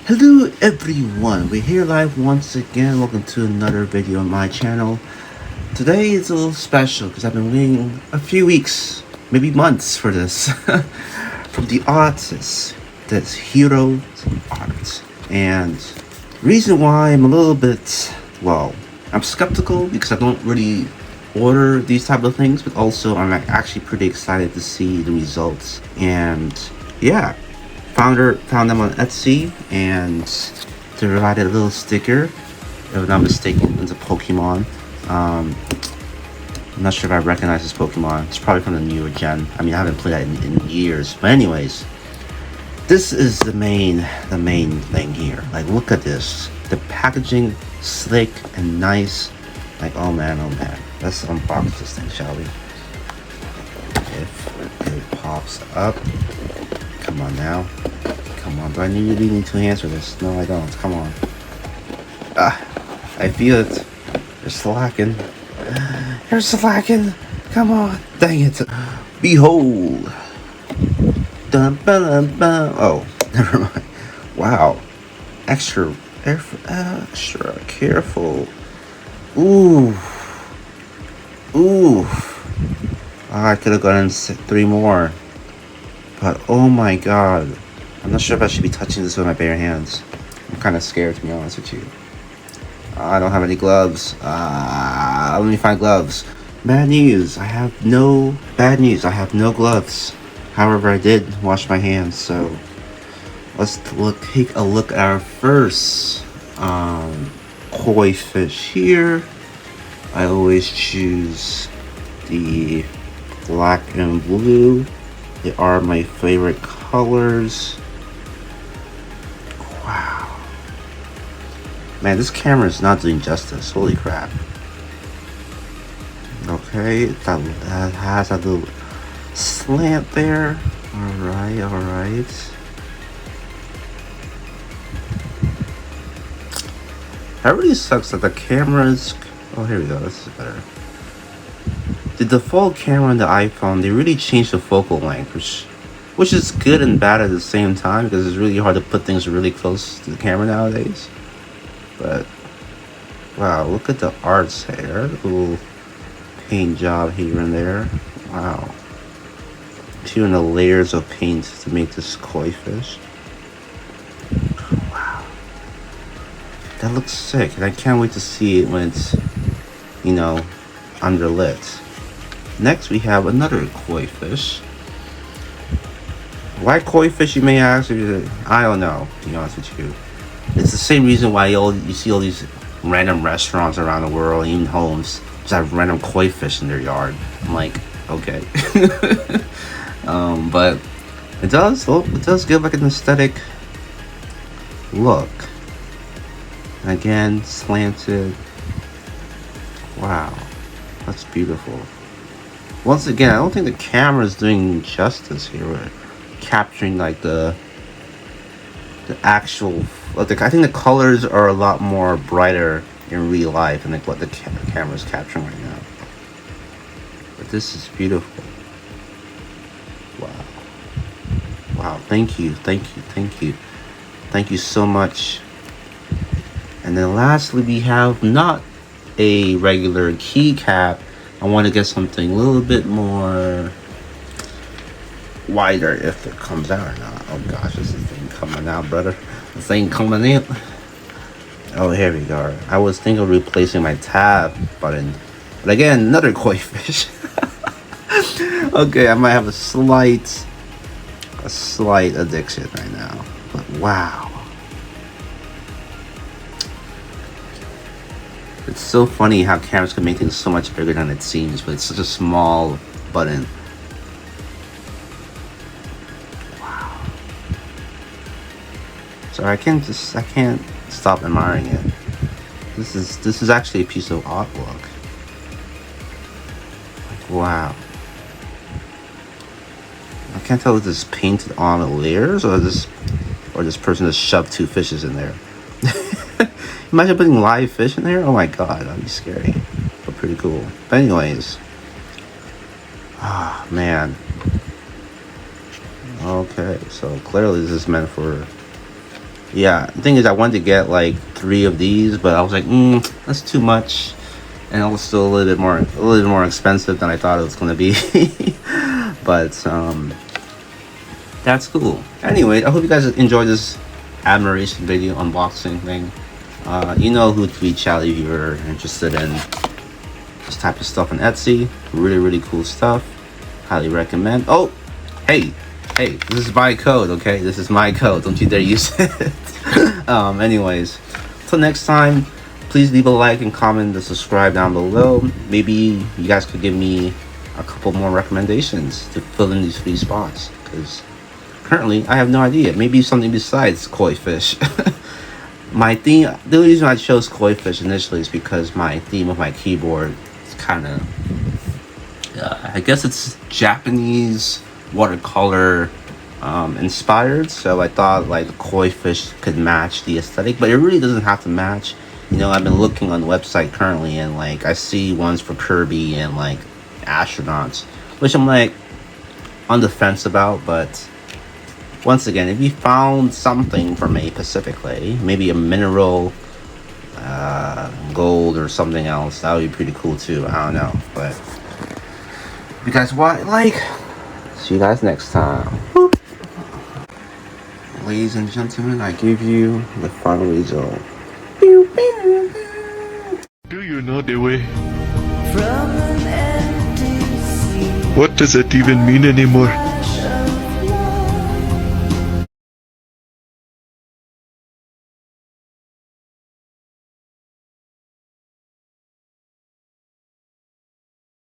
Hello everyone, we're here live once again. Welcome to another video on my channel. Today is a little special because I've been waiting a few weeks, maybe months for this from the artist, that's Hirosart. And reason why I'm a little bit, I'm skeptical because I don't really order these type of things, but also I'm actually pretty excited to see the results. And yeah, found them on Etsy, and they provided a little sticker. If I'm not mistaken, it's a Pokemon. I'm not sure if I recognize this Pokemon. It's probably from the newer gen. I mean, I haven't played that in years. But anyways, this is the main thing here. Like, look at this. The packaging, slick and nice. Like, oh man. Let's unbox this thing, shall we? If it pops up. Come on now. Come on. Do I really need 2 hands for this? No, I don't. Come on. I feel it. You're slacking. You're slacking. Come on. Dang it. Behold. Dun, dun, dun. Oh, never mind. Wow. Extra careful. Ooh. I could have gotten 3 more. But oh my god. I'm not sure if I should be touching this with my bare hands. I'm kind of scared, to be honest with you. I don't have any gloves. Let me find gloves. Bad news. I have no gloves. However, I did wash my hands, so let's take a look at our first koi fish here. I always choose the black and blue. They are my favorite colors. Wow. Man, this camera is not doing justice. Holy crap. Okay, that has a little slant there. Alright. That really sucks that the cameras... Oh, here we go. This is better. The default camera on the iPhone, they really changed the focal length, which is good and bad at the same time, because it's really hard to put things really close to the camera nowadays. But wow, look at the arts here. The little paint job here and there. Wow. Doing the layers of paint to make this koi fish. Wow. That looks sick, and I can't wait to see it when it's, underlit. Next, we have another koi fish. Why koi fish, you may ask? I don't know, to be honest with you. It's the same reason why you see all these random restaurants around the world, even homes, just have random koi fish in their yard. I'm like, okay. But it does give like an aesthetic look. Again, slanted. Wow, that's beautiful. Once again, I don't think the camera is doing justice here. We're capturing like the actual. I think the colors are a lot more brighter in real life than what the camera is capturing right now. But this is beautiful. Wow! Thank you so much. And then lastly, we have not a regular keycap. I want to get something a little bit more wider, if it comes out or not. Oh gosh, this thing coming out, brother. This thing coming in. Oh, here we go. I was thinking of replacing my tab button, but again, another koi fish. Okay, I might have a slight addiction right now. But wow. It's so funny how cameras can make things so much bigger than it seems, but it's such a small button. Wow. So I can't stop admiring it. This is actually a piece of artwork. Like, wow. I can't tell if this is painted on the layers or this person just shoved 2 fishes in there. Imagine putting live fish in there. Oh my god, that'd be scary, but pretty cool. But anyways, man. Okay, so clearly this is meant for Yeah, the thing is, I wanted to get like 3 of these, but I was like, that's too much, and it was still a little bit more expensive than I thought it was gonna be. But that's cool. Anyway, I hope you guys enjoyed this admiration video unboxing thing. You know who to reach out if you're interested in this type of stuff on Etsy. Really cool stuff. Highly recommend. Oh, hey, this is my code, okay? This is my code. Don't you dare use it. Anyways, till next time, please leave a like and comment and subscribe down below. Maybe you guys could give me a couple more recommendations to fill in these 3 spots, because currently I have no idea. Maybe something besides koi fish. My theme, the reason I chose koi fish initially is because my theme of my keyboard is kind of, I guess it's Japanese watercolor inspired, so I thought like the koi fish could match the aesthetic, but it really doesn't have to match. You know, I've been looking on the website currently, and like I see ones for Kirby and like astronauts, which I'm like on the fence about. But once again, if you found something from a specifically, maybe a mineral, gold or something else, that would be pretty cool too. I don't know, but if you guys want, like, see you guys next time. Ladies and gentlemen, I give you the final result. Do you know the way? What does it even mean anymore?